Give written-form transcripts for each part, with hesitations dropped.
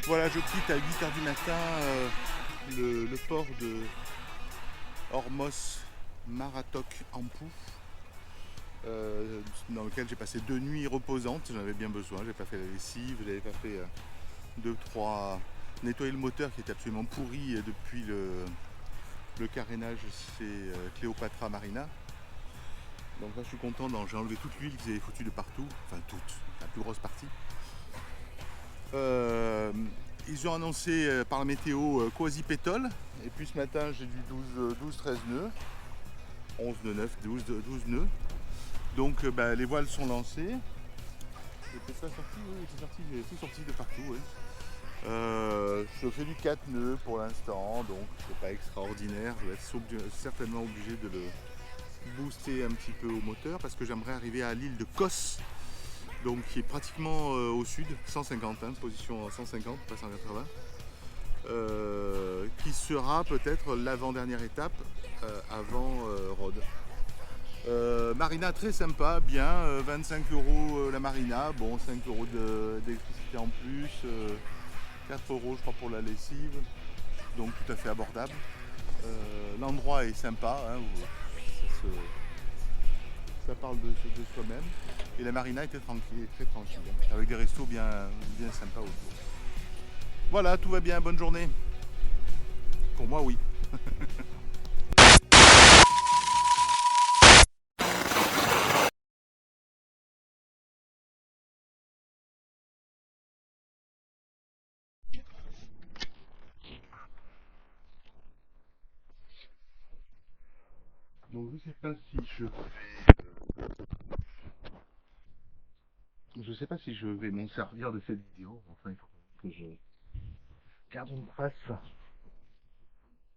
Voilà, je quitte à 8h du matin le port de Hormos Marathok Ampou, dans lequel j'ai passé 2 nuits reposantes. J'en avais bien besoin, j'ai pas fait la lessive, j'avais pas fait 2-3 nettoyer le moteur qui était absolument pourri depuis le carénage chez Cléopatra Marina. Donc là je suis content, j'ai enlevé toute l'huile qu'ils avaient foutue de partout, enfin toute, la plus grosse partie. Ils ont annoncé par la météo quasi-pétole, et puis ce matin j'ai du 12-13 nœuds, 11 nœuds 9, 12 nœuds. Donc les voiles sont lancées. C'est ça sorti, oui, c'est sorti, j'ai tout sorti de partout. Oui. Je fais du 4 nœuds pour l'instant, donc c'est pas extraordinaire. Je vais être certainement obligé de le booster un petit peu au moteur parce que j'aimerais arriver à l'île de Kos, donc qui est pratiquement au sud, 150, hein, position 150, pas 180, qui sera peut-être l'avant-dernière étape avant Rhodes. Marina très sympa, bien, 25 € la marina, bon 5 € d'électricité en plus, 4 € je crois pour la lessive, donc tout à fait abordable. L'endroit est sympa, hein, ça parle de soi-même, et la marina était tranquille, très tranquille, avec des restos bien sympas autour. Voilà, tout va bien, bonne journée. Pour moi oui. Donc je sais pas si je vais m'en servir de cette vidéo, enfin il faut que je garde une trace.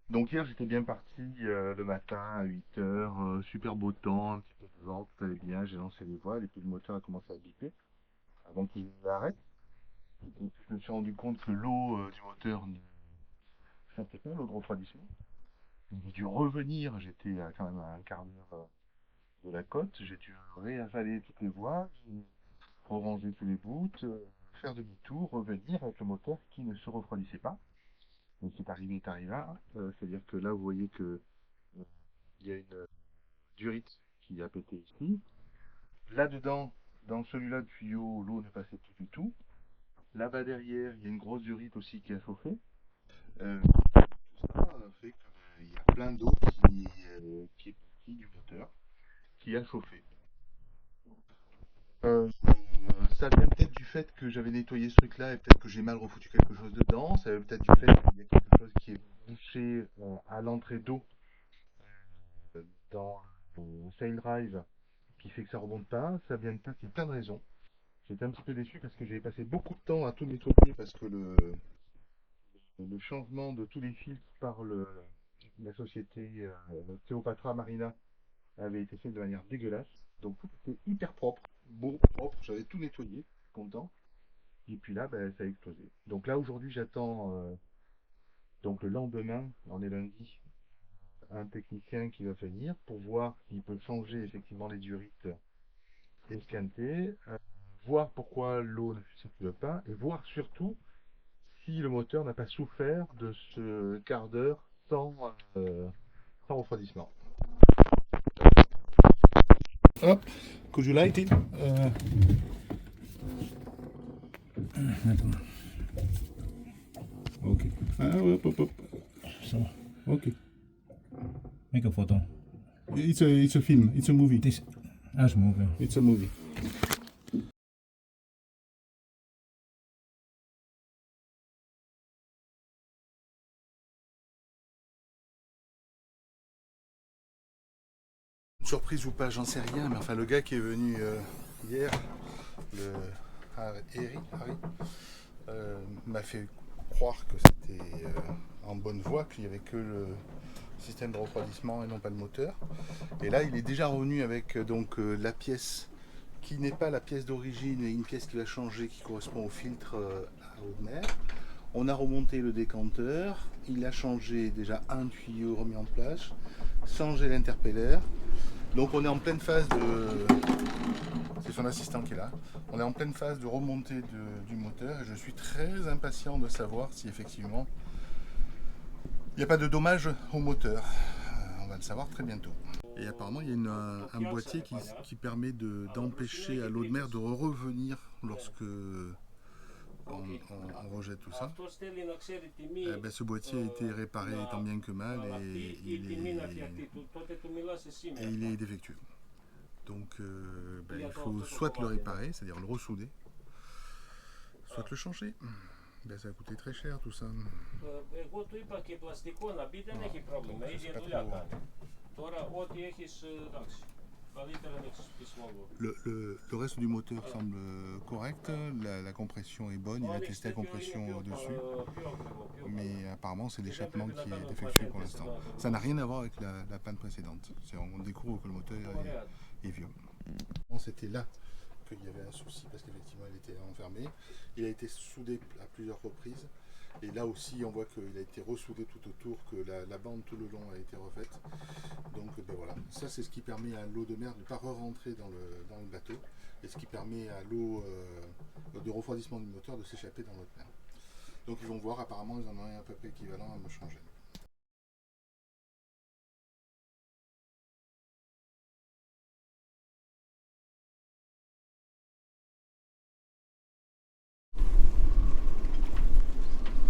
Donc hier j'étais bien parti le matin à 8h, super beau temps, un petit peu de vent, tout allait bien, j'ai lancé les voiles et puis le moteur a commencé à biper avant qu'il arrête. Donc je me suis rendu compte que l'eau du moteur ne sentait pas, l'eau de refroidissement. J'ai dû revenir, j'étais quand même à un quart d'heure de la côte, j'ai dû réavaler toutes les voiles, ranger tous les bouts, faire demi-tour, revenir avec le moteur qui ne se refroidissait pas. Donc c'est arrivé est arriva, c'est-à-dire que là vous voyez que il y a une durite qui a pété ici. Là-dedans, dans celui-là de tuyau, l'eau ne passait plus du tout. Là-bas derrière, il y a une grosse durite aussi qui a chauffé. Tout ça fait qu'il y a plein d'eau qui est partie du moteur, qui a chauffé. Euh, Ça vient peut-être du fait que j'avais nettoyé ce truc-là et peut-être que j'ai mal refoutu quelque chose dedans. Ça vient peut-être du fait qu'il y a quelque chose qui est bouché à l'entrée d'eau dans le sail drive qui fait que ça remonte pas. Ça vient peut-être, il y a plein de raisons. J'étais un petit peu déçu parce que j'avais passé beaucoup de temps à tout nettoyer parce que le changement de tous les filtres par la société Cléopatra Marina avait été fait de manière dégueulasse. Donc tout était hyper propre, beau, propre. J'avais tout nettoyé, content. Et puis là, ben, ça a explosé. Donc là, aujourd'hui, j'attends, donc le lendemain, on est lundi, un technicien qui va venir pour voir s'il peut changer effectivement les durites esquintées, voir pourquoi l'eau ne circule pas, et voir surtout si le moteur n'a pas souffert de ce quart d'heure sans refroidissement. Hop, could you light it? Ok. Ah, hop, hop, hop. So, Ok. make a photo. It's a film. It's a movie. This as moving. It's a movie. Surprise ou pas, j'en sais rien, mais enfin le gars qui est venu hier, Harry, m'a fait croire que c'était en bonne voie, qu'il n'y avait que système de refroidissement et non pas le moteur. Et là, il est déjà revenu avec donc la pièce qui n'est pas la pièce d'origine, et une pièce qui va changer, qui correspond au filtre à eau de mer. On a remonté le décanteur, il a changé déjà un tuyau remis en place, changé l'interpellaire. Donc on est en pleine phase de... C'est son assistant qui est là. On est en pleine phase de remontée du moteur et je suis très impatient de savoir si effectivement il n'y a pas de dommage au moteur. On va le savoir très bientôt. Et apparemment il y a un boîtier qui permet d'empêcher à l'eau de mer de revenir lorsque on rejette tout ça. Ben, ce boîtier a été réparé tant bien que mal et il est défectueux. Donc ben, il faut soit le réparer, c'est-à-dire le ressouder, soit le changer. Ben, ça a coûté très cher tout ça. Le reste du moteur semble correct, la compression est bonne, il a testé la compression au-dessus, mais apparemment c'est l'échappement qui est défectueux pour l'instant. Ça n'a rien à voir avec la panne précédente, on découvre que le moteur est vieux. C'était là qu'il y avait un souci parce qu'effectivement il était enfermé, il a été soudé à plusieurs reprises. Et là aussi, on voit qu'il a été ressoudé tout autour, que la bande tout le long a été refaite. Donc ben voilà, ça c'est ce qui permet à l'eau de mer de ne pas re-rentrer dans le bateau et ce qui permet à l'eau de refroidissement du moteur de s'échapper dans l'eau de mer. Donc ils vont voir, apparemment ils en ont un à peu près équivalent à me changer.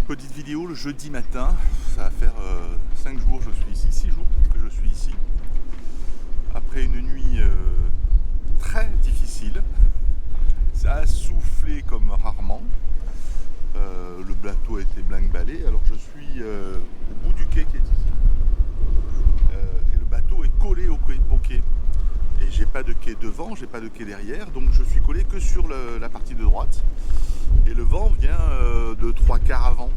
Petite vidéo le jeudi matin, ça va faire 5 jours que je suis ici, 6 jours que je suis ici. Après une nuit très difficile, ça a soufflé comme rarement. Le bateau a été blingue-ballé, alors je suis au bout du quai qui est ici. Et le bateau est collé au quai. Et j'ai pas de quai devant, j'ai pas de quai derrière, donc je suis collé que sur la partie de droite. Et le vent vient de 3/4 avant,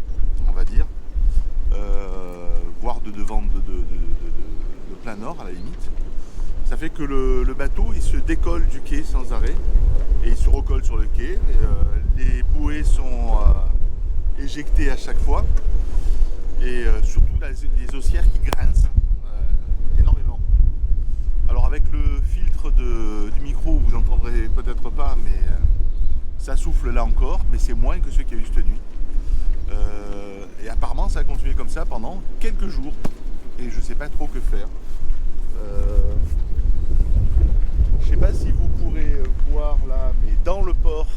on va dire, voire de devant de plein nord à la limite. Ça fait que le bateau il se décolle du quai sans arrêt et il se recolle sur le quai. Et, les bouées sont éjectées à chaque fois et surtout les haussières qui grincent énormément. Alors avec le filtre du micro vous n'entendrez peut-être pas, mais ça souffle là encore, mais c'est moins que ce qu'il y a eu cette nuit. Et apparemment ça a continué comme ça pendant quelques jours et je ne sais pas trop que faire. Je ne sais pas si vous pourrez voir là, mais dans le port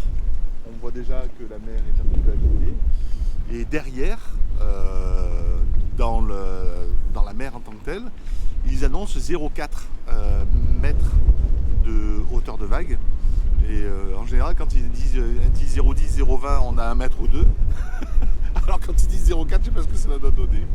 on voit déjà que la mer est un petit peu agitée et derrière dans la mer en tant que telle ils annoncent 0,4 mètres de hauteur de vague. Et en général, quand ils disent 0,10, 0,20, on a 1 mètre ou 2. Alors quand ils disent 0,4, je ne sais pas ce que ça va donner.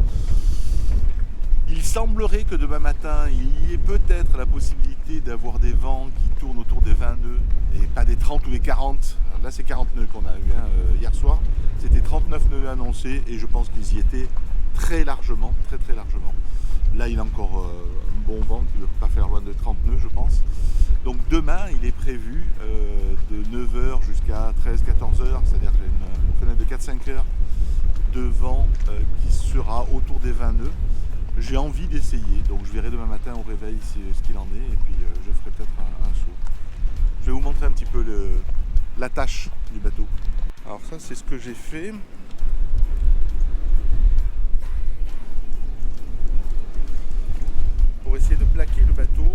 Il semblerait que demain matin, il y ait peut-être la possibilité d'avoir des vents qui tournent autour des 20 nœuds et pas des 30 ou des 40. Alors là, c'est 40 nœuds qu'on a eu hier soir. C'était 39 nœuds annoncés et je pense qu'ils y étaient très largement, très largement. Là, il y a encore un bon vent qui ne veut pas faire loin de 30 nœuds, je pense. Donc demain, il est prévu de 9h jusqu'à 13-14h, c'est-à-dire qu'il y a une fenêtre de 4-5 heures de vent qui sera autour des 20 nœuds. J'ai envie d'essayer, donc je verrai demain matin au réveil ce qu'il en est et puis je ferai peut-être un saut. Je vais vous montrer un petit peu la tâche du bateau. Alors ça, c'est ce que j'ai fait. Pour essayer de plaquer le bateau